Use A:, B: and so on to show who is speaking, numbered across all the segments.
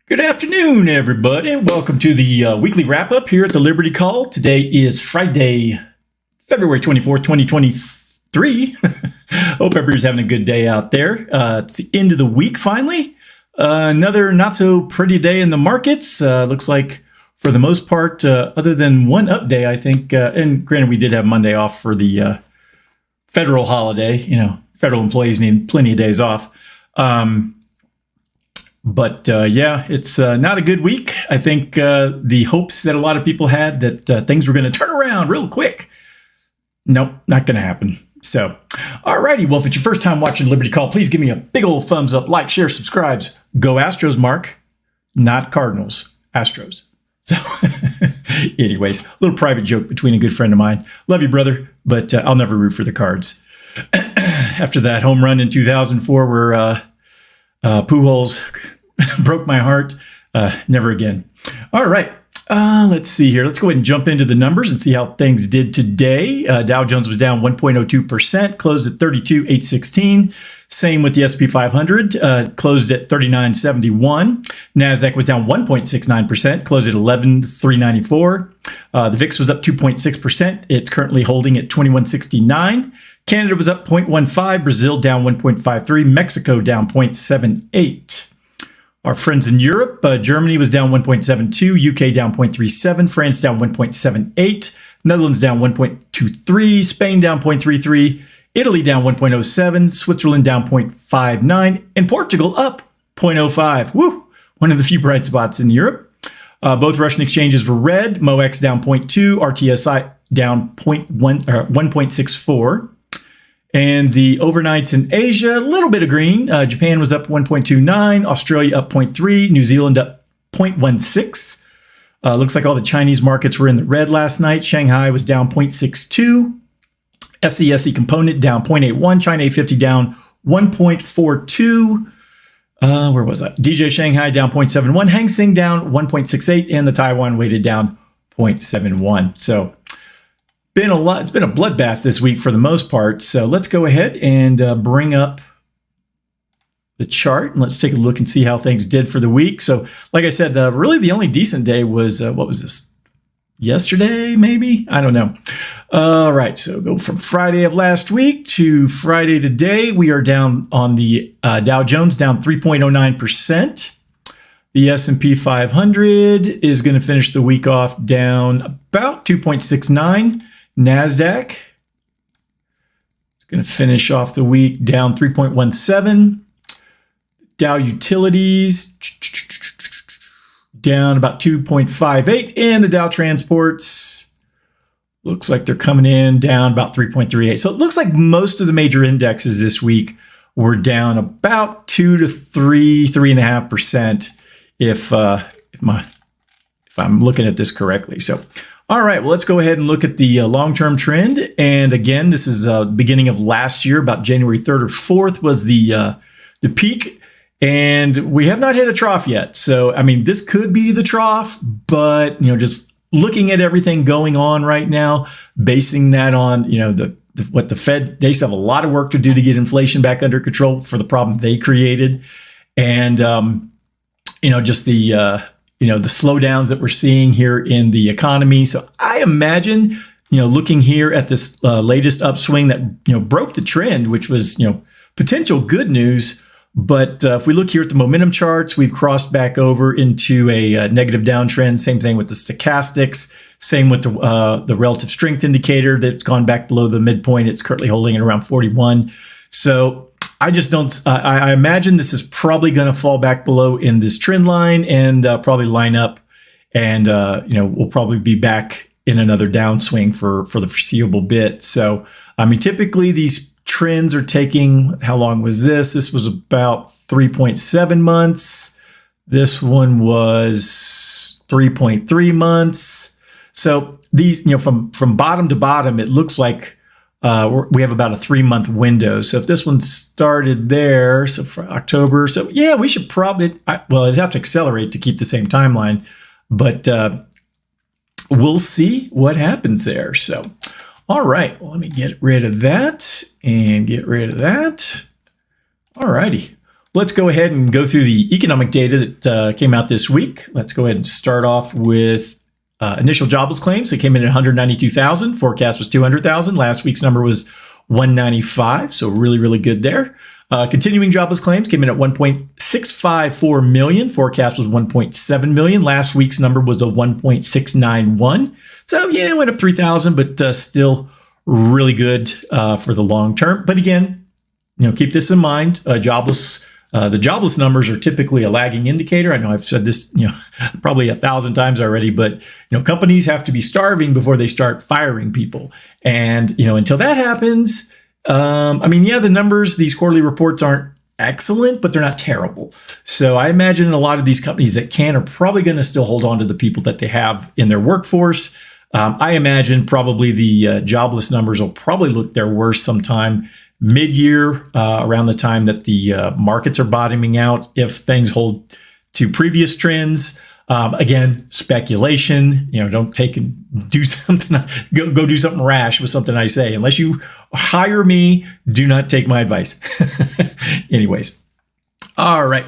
A: Good afternoon, everybody. Welcome to the weekly wrap-up here at the Liberty Call. Today is Friday, February 24th, 2023. Hope everybody's having a good day out there. It's the end of the week, finally. Another not-so-pretty day in the markets. Looks like, for the most part, other than one up day, I think, and granted, we did have Monday off for the federal holiday. You know, federal employees need plenty of days off. But yeah, it's not a good week. I think the hopes that a lot of people had that things were going to turn around real quick. Nope, not going to happen. So, alrighty. Well, if it's your first time watching Liberty Call, please give me a big old thumbs up, like, share, subscribes. Go Astros, Mark. Not Cardinals, Astros. So, anyways, a little private joke between a good friend of mine. Love you, brother, but I'll never root for the Cards. After that home run in 2004 where Pujols broke my heart. Never again. All right. Let's see here. Let's go ahead and jump into the numbers and see how things did today. Dow Jones was down 1.02%, closed at 32,816. Same with the S&P 500, closed at 3971. NASDAQ was down 1.69%, closed at 11,394. The VIX was up 2.6%. It's currently holding at 2169. Canada was up 0.15, Brazil down 1.53, Mexico down 0.78. Our friends in Europe, Germany was down 1.72, UK down 0.37, France down 1.78, Netherlands down 1.23, Spain down 0.33, Italy down 1.07, Switzerland down 0.59, and Portugal up 0.05. Woo! One of the few bright spots in Europe. Both Russian exchanges were red. MOEX down 0.2, RTSI down 1.64. And the overnights in Asia, a little bit of green. Japan was up 1.29, Australia up 0.3, New Zealand up 0.16. Looks like all the Chinese markets were in the red last night. Shanghai was down 0.62. SCSE component down 0.81. China A50 down 1.42. Where was I? DJ Shanghai down 0.71. Hang Seng down 1.68. And the Taiwan weighted down 0.71. So it's been a bloodbath this week for the most part. So let's go ahead and bring up the chart and let's take a look and see how things did for the week. So like I said, really the only decent day was, what was this? Yesterday, maybe? I don't know. All right. So go from Friday of last week to Friday today. We are down on the Dow Jones, down 3.09%. The S&P 500 is going to finish the week off down about 2.69%. NASDAQ is going to finish off the week down 3.17. Dow Utilities down about 2.58. And the Dow Transports looks like they're coming in down about 3.38. So it looks like most of the major indexes this week were down about 2 to 3.5% if I'm looking at this correctly. So all right, well, let's go ahead and look at the long-term trend. And again, this is beginning of last year, about January 3rd or 4th was the peak. And we have not hit a trough yet. So, I mean, this could be the trough, but, just looking at everything going on right now, basing that on, what the Fed, they still have a lot of work to do to get inflation back under control for the problem they created. And, just the slowdowns that we're seeing here in the economy. So I imagine, looking here at this latest upswing that, broke the trend, which was, potential good news. But if we look here at the momentum charts, we've crossed back over into a negative downtrend. Same thing with the stochastics. Same with the relative strength indicator that's gone back below the midpoint. It's currently holding at around 41. So I just don't, I imagine this is probably going to fall back below in this trend line and probably line up. And, we'll probably be back in another downswing for the foreseeable bit. So, I mean, typically these trends are taking, how long was this? This was about 3.7 months. This one was 3.3 months. So these, from bottom to bottom, it looks like we have about a 3-month window. So if this one started there, so for October, so yeah, we should probably, it'd have to accelerate to keep the same timeline, but we'll see what happens there. So, all right, well, let me get rid of that and get rid of that. All righty. let's go ahead and go through the economic data that came out this week. Let's go ahead and start off with initial jobless claims. They came in at 192,000. Forecast was 200,000. Last week's number was 195. So really, really good there. Continuing jobless claims came in at 1.654 million. Forecast was 1.7 million. Last week's number was a 1.691. So yeah, it went up 3,000, but still really good for the long term. But again, keep this in mind. The jobless numbers are typically a lagging indicator. I know I've said this, probably 1,000 times already, but companies have to be starving before they start firing people. And until that happens, the numbers, these quarterly reports aren't excellent, but they're not terrible. So I imagine a lot of these companies that can are probably going to still hold on to the people that they have in their workforce. I imagine probably the jobless numbers will probably look their worst sometime mid-year, around the time that the markets are bottoming out, if things hold to previous trends. Again, speculation. Don't take and do something. Go do something rash with something I say. Unless you hire me, do not take my advice. Anyways, all right.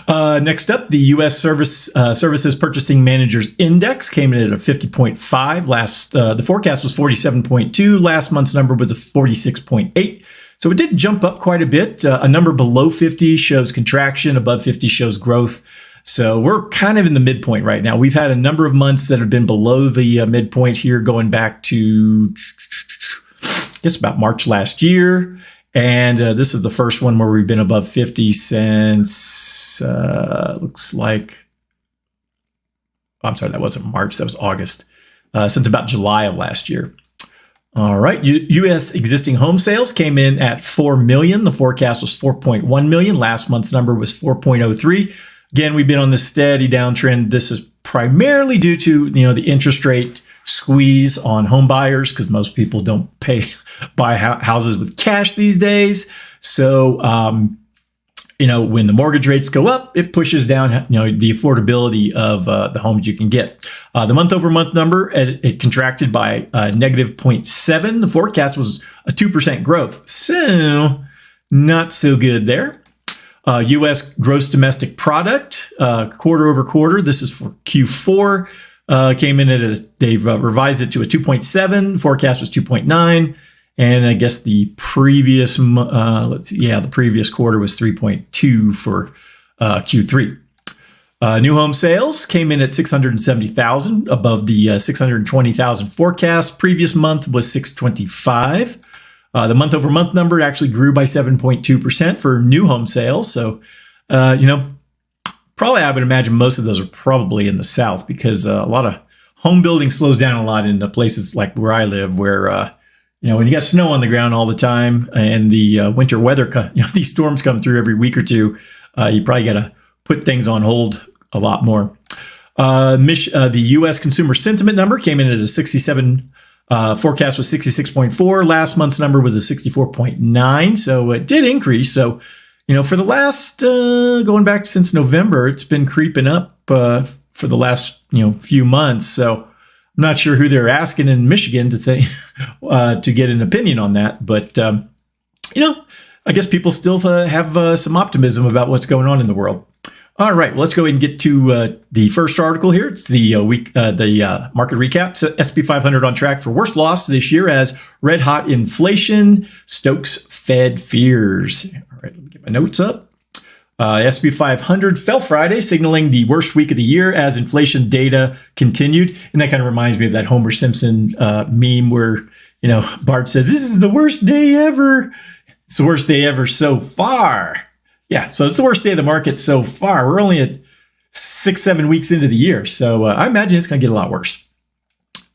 A: Next up, the U.S. Services Purchasing Managers Index came in at a 50.5. The forecast was 47.2. Last month's number was a 46.8. So it did jump up quite a bit. A number below 50 shows contraction, above 50 shows growth. So we're kind of in the midpoint right now. We've had a number of months that have been below the midpoint here, going back to, I guess, about March last year. And this is the first one where we've been above 50 since, looks like, I'm sorry, that wasn't March, that was August, since about July of last year. All right, U.S. existing home sales came in at 4 million. The forecast was 4.1 million. Last month's number was 4.03. Again, we've been on this steady downtrend. This is primarily due to the interest rate squeeze on home buyers, because most people don't buy houses with cash these days. So, when the mortgage rates go up, it pushes down the affordability of the homes you can get. The month-over-month number, it contracted by negative 0.7. The forecast was a 2% growth. So not so good there. U.S. gross domestic product, quarter over quarter. This is for Q4. Came in at they've revised it to a 2.7. Forecast was 2.9. And I guess the previous, the previous quarter was 3.2 for Q3. New home sales came in at 670,000, above the 620,000 forecast. Previous month was 625. The month-over-month number actually grew by 7.2% for new home sales. So, probably I would imagine most of those are probably in the South, because a lot of home building slows down a lot in the places like where I live, where when you got snow on the ground all the time and the winter weather, these storms come through every week or two, you probably got to put things on hold a lot more. The U.S. consumer sentiment number came in at a 67. Forecast was 66.4. Last month's number was a 64.9. So it did increase. So, for the last, going back since November, it's been creeping up for the last, few months. So I'm not sure who they're asking in Michigan to get an opinion on that. But, I guess people still have some optimism about what's going on in the world. All right, well, let's go ahead and get to the first article here. It's the market recap. So S&P 500 on track for worst loss this year as red hot inflation stokes Fed fears. All right, let me get my notes up. S&P 500 fell Friday, signaling the worst week of the year as inflation data continued. And that kind of reminds me of that Homer Simpson meme where, Bart says, "This is the worst day ever. It's the worst day ever so far." Yeah, so it's the worst day of the market so far. We're only at 6-7 weeks into the year, so I imagine it's going to get a lot worse.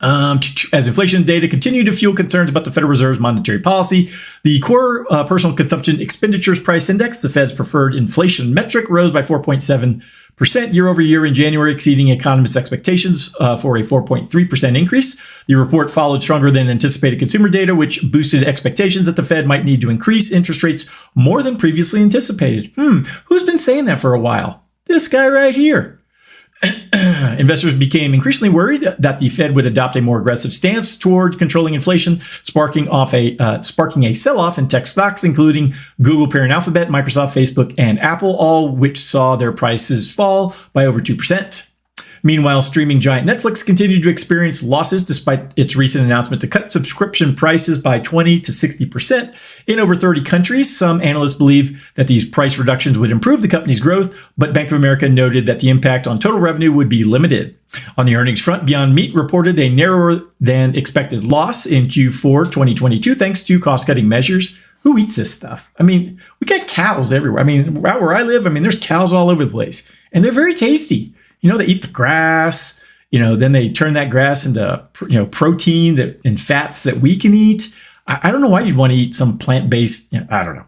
A: As inflation data continue to fuel concerns about the Federal Reserve's monetary policy, the core personal consumption expenditures price index, the Fed's preferred inflation metric, rose by 4.7% year over year in January, exceeding economists' expectations for a 4.3% increase. The report followed stronger than anticipated consumer data, which boosted expectations that the Fed might need to increase interest rates more than previously anticipated. Who's been saying that for a while? This guy right here. Investors became increasingly worried that the Fed would adopt a more aggressive stance toward controlling inflation, sparking a sell-off in tech stocks, including Google, parent Alphabet, Microsoft, Facebook, and Apple, all which saw their prices fall by over 2%. Meanwhile, streaming giant Netflix continued to experience losses despite its recent announcement to cut subscription prices by 20 to 60% in over 30 countries. Some analysts believe that these price reductions would improve the company's growth, but Bank of America noted that the impact on total revenue would be limited. On the earnings front, Beyond Meat reported a narrower than expected loss in Q4 2022 thanks to cost-cutting measures. Who eats this stuff? I mean, we got cows everywhere. I mean, out where I live, there's cows all over the place, and they're very tasty. They eat the grass, then they turn that grass into, protein and fats that we can eat. I don't know why you'd want to eat some plant-based, I don't know.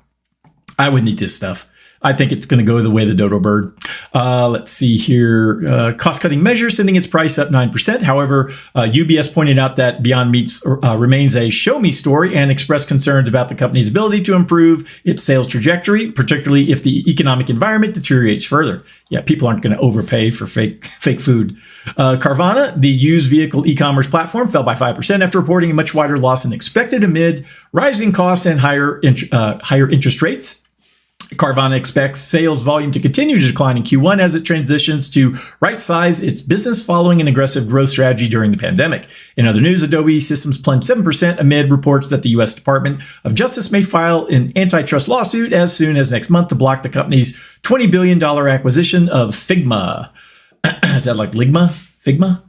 A: I wouldn't eat this stuff. I think it's going to go the way of the dodo bird. Let's see here. Cost-cutting measures, sending its price up 9%. However, UBS pointed out that Beyond Meat remains a show-me story and expressed concerns about the company's ability to improve its sales trajectory, particularly if the economic environment deteriorates further. Yeah, people aren't going to overpay for fake food. Carvana, the used vehicle e-commerce platform, fell by 5% after reporting a much wider loss than expected amid rising costs and higher interest rates. Carvana expects sales volume to continue to decline in Q1 as it transitions to right-size its business following an aggressive growth strategy during the pandemic. In other news, Adobe Systems plunged 7% amid reports that the U.S. Department of Justice may file an antitrust lawsuit as soon as next month to block the company's $20 billion acquisition of Figma. Is that like Ligma? Figma?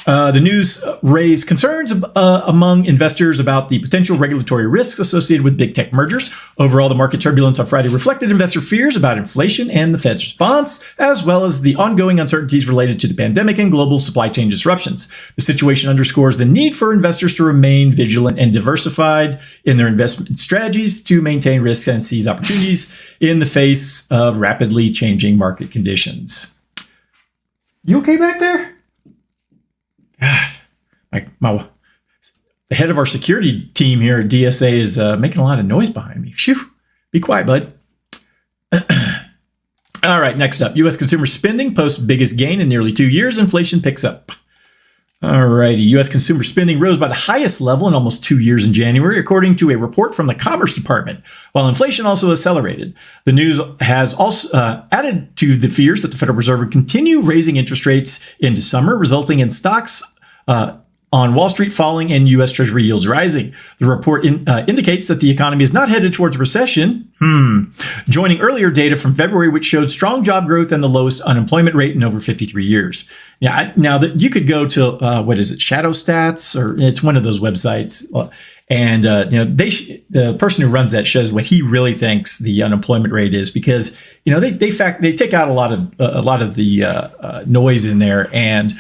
A: The news raised concerns among investors about the potential regulatory risks associated with big tech mergers. Overall, the market turbulence on Friday reflected investor fears about inflation and the Fed's response, as well as the ongoing uncertainties related to the pandemic and global supply chain disruptions. The situation underscores the need for investors to remain vigilant and diversified in their investment strategies to maintain risks and seize opportunities in the face of rapidly changing market conditions. You okay back there? God, the head of our security team here at DSA is making a lot of noise behind me. Phew, be quiet, bud. All right, next up, U.S. consumer spending posts biggest gain in nearly 2 years. Inflation picks up. All righty, U.S. consumer spending rose by the highest level in almost 2 years in January, according to a report from the Commerce Department, while inflation also accelerated. The news has also added to the fears that the Federal Reserve would continue raising interest rates into summer, resulting in stocks on Wall Street falling and U.S. Treasury yields rising. The report indicates that the economy is not headed towards recession, joining earlier data from February, which showed strong job growth and the lowest unemployment rate in over 53 years. Yeah, now that you could go to, Shadow Stats, or it's one of those websites, and the person who runs that shows what he really thinks the unemployment rate is, because they take out a lot of the noise in there, and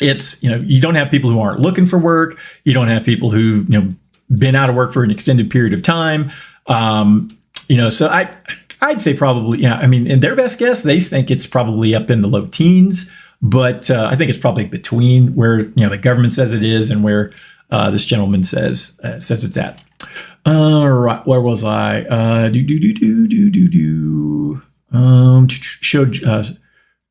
A: it's, you don't have people who aren't looking for work. You don't have people who've, been out of work for an extended period of time. So I'd say probably, in their best guess, they think it's probably up in the low teens, but I think it's probably between where, the government says it is and where this gentleman says it's at. All right, where was I?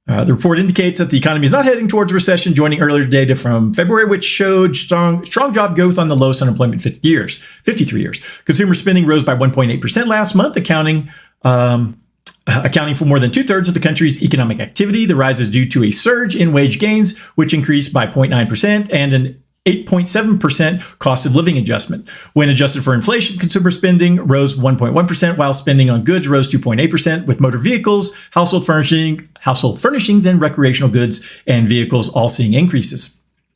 A: The report indicates that the economy is not heading towards recession, joining earlier data from February, which showed strong job growth on the lowest unemployment 53 years. Consumer spending rose by 1.8% last month, accounting for more than 2/3 of the country's economic activity. The rise is due to a surge in wage gains, which increased by 0.9%, and an 8.7% cost of living adjustment. When adjusted for inflation, consumer spending rose 1.1%, while spending on goods rose 2.8%, with motor vehicles, household furnishings, and recreational goods and vehicles all seeing increases.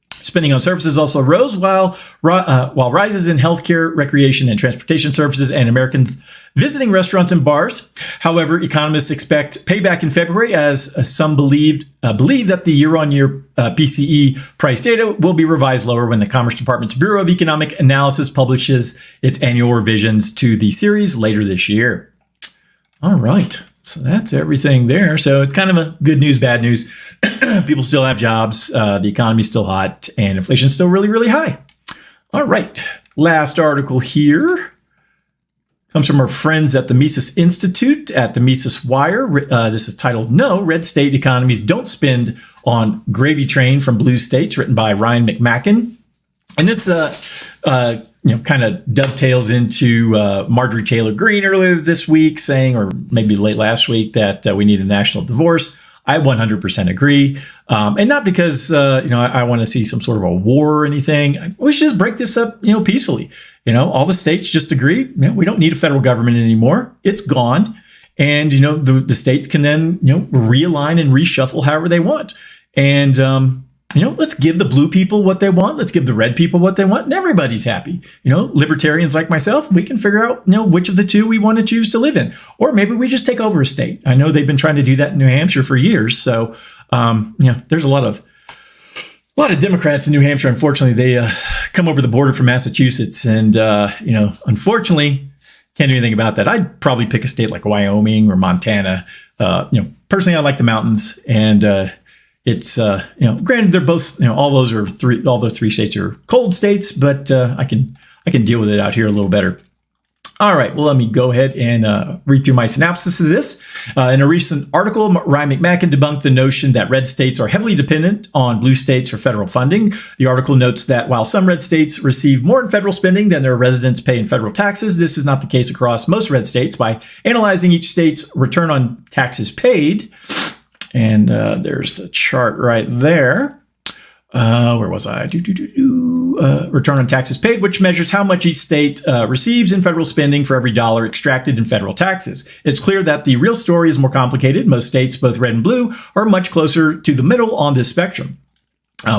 A: Spending on services also rose, while rises in healthcare, recreation, and transportation services, and Americans visiting restaurants and bars. However, economists expect payback in February, as some believe that the year-on-year PCE price data will be revised lower when the Commerce Department's Bureau of Economic Analysis publishes its annual revisions to the series later this year. All right. So that's everything there. So it's kind of a good news, bad news. People still have jobs. The economy's still hot, and inflation's still really, really high. All right. Last article here. Comes from our friends at the Mises Institute at the Mises Wire. This is titled, No, Red State Economies Don't Spend on Gravy Train from Blue States, written by Ryan McMacken. And this, kind of dovetails into Marjorie Taylor Greene earlier this week saying, or maybe late last week, that we need a national divorce. I 100% agree. And not because, I want to see some sort of a war or anything. We should just break this up, peacefully. All the states just agree, we don't need a federal government anymore. It's gone. And, the states can then, realign and reshuffle however they want. And, let's give the blue people what they want. Let's give the red people what they want. And everybody's happy. Libertarians like myself, we can figure out, which of the two we want to choose to live in. Or maybe we just take over a state. I know they've been trying to do that in New Hampshire for years. So, there's a lot of Democrats in New Hampshire. Unfortunately, they come over the border from Massachusetts. And, unfortunately, can't do anything about that. I'd probably pick a state like Wyoming or Montana. Personally, I like the mountains. And, it's, granted, they're both, all those three states are cold states, but I can deal with it out here a little better. All right, well, let me go ahead and read through my synopsis of this. In a recent article, Ryan McMacken debunked the notion that red states are heavily dependent on blue states for federal funding. The article notes that while some red states receive more in federal spending than their residents pay in federal taxes, this is not the case across most red states. By analyzing each state's return on taxes paid, and there's the chart right there. Where was I? Return on taxes paid, which measures how much each state receives in federal spending for every dollar extracted in federal taxes. It's clear that the real story is more complicated. Most states, both red and blue, are much closer to the middle on this spectrum.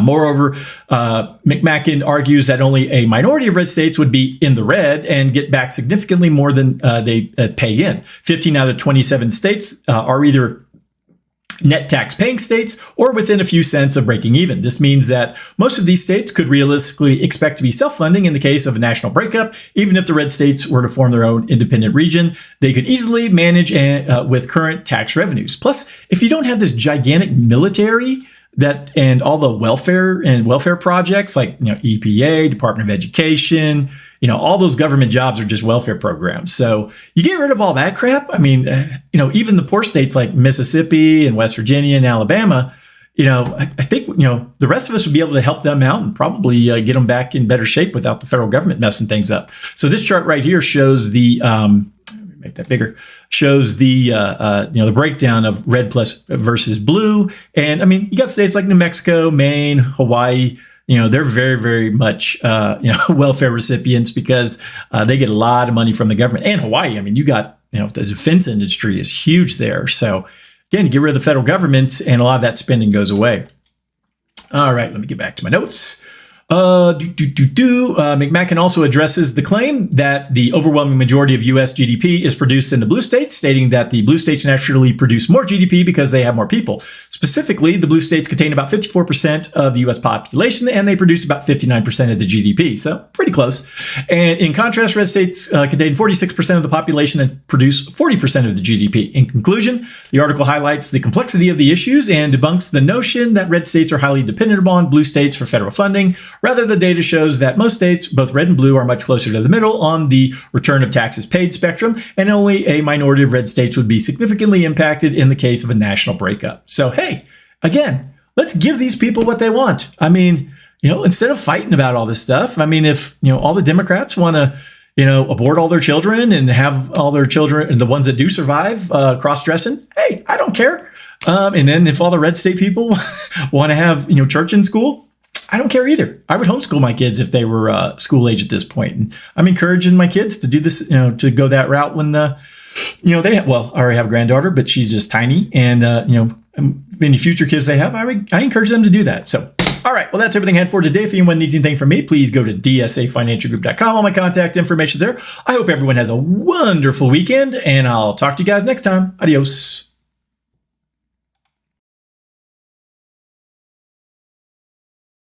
A: Moreover, McMacken argues that only a minority of red states would be in the red and get back significantly more than they pay in. 15 out of 27 states are either net tax paying states or within a few cents of breaking even. This means that most of these states could realistically expect to be self-funding in the case of a national breakup. Even if the red states were to form their own independent region, they could easily manage with current tax revenues. Plus, if you don't have this gigantic military and all the welfare projects like EPA, Department of Education, all those government jobs are just welfare programs. So you get rid of all that crap. I mean, even the poor states like Mississippi and West Virginia and Alabama, I think, the rest of us would be able to help them out and probably get them back in better shape without the federal government messing things up. So this chart right here shows the, make that bigger, shows the, the breakdown of red plus versus blue. And I mean, you got states like New Mexico, Maine, Hawaii. They're very, very much, welfare recipients because they get a lot of money from the government. And Hawaii, I mean, you got, the defense industry is huge there. So again, you get rid of the federal government and a lot of that spending goes away. All right, let me get back to my notes. McMacken also addresses the claim that the overwhelming majority of U.S. GDP is produced in the blue states, stating that the blue states naturally produce more GDP because they have more people. Specifically, the blue states contain about 54% of the U.S. population, and they produce about 59% of the GDP. So pretty close. And in contrast, red states contain 46% of the population and produce 40% of the GDP. In conclusion, the article highlights the complexity of the issues and debunks the notion that red states are highly dependent upon blue states for federal funding. Rather, the data shows that most states, both red and blue, are much closer to the middle on the return of taxes paid spectrum, and only a minority of red states would be significantly impacted in the case of a national breakup. So, hey, again, let's give these people what they want. I mean, instead of fighting about all this stuff, I mean, if, all the Democrats want to, abort all their children and have all their children, the ones that do survive, cross-dressing, hey, I don't care. And then if all the red state people want to have, church in school, I don't care either. I would homeschool my kids if they were school age at this point. And I'm encouraging my kids to do this, to go that route when, they have, I already have a granddaughter, but she's just tiny. And, any future kids they have, I encourage them to do that. So, all right. Well, that's everything I had for today. If anyone needs anything from me, please go to dsafinancialgroup.com. All my contact information is there. I hope everyone has a wonderful weekend, and I'll talk to you guys next time. Adios.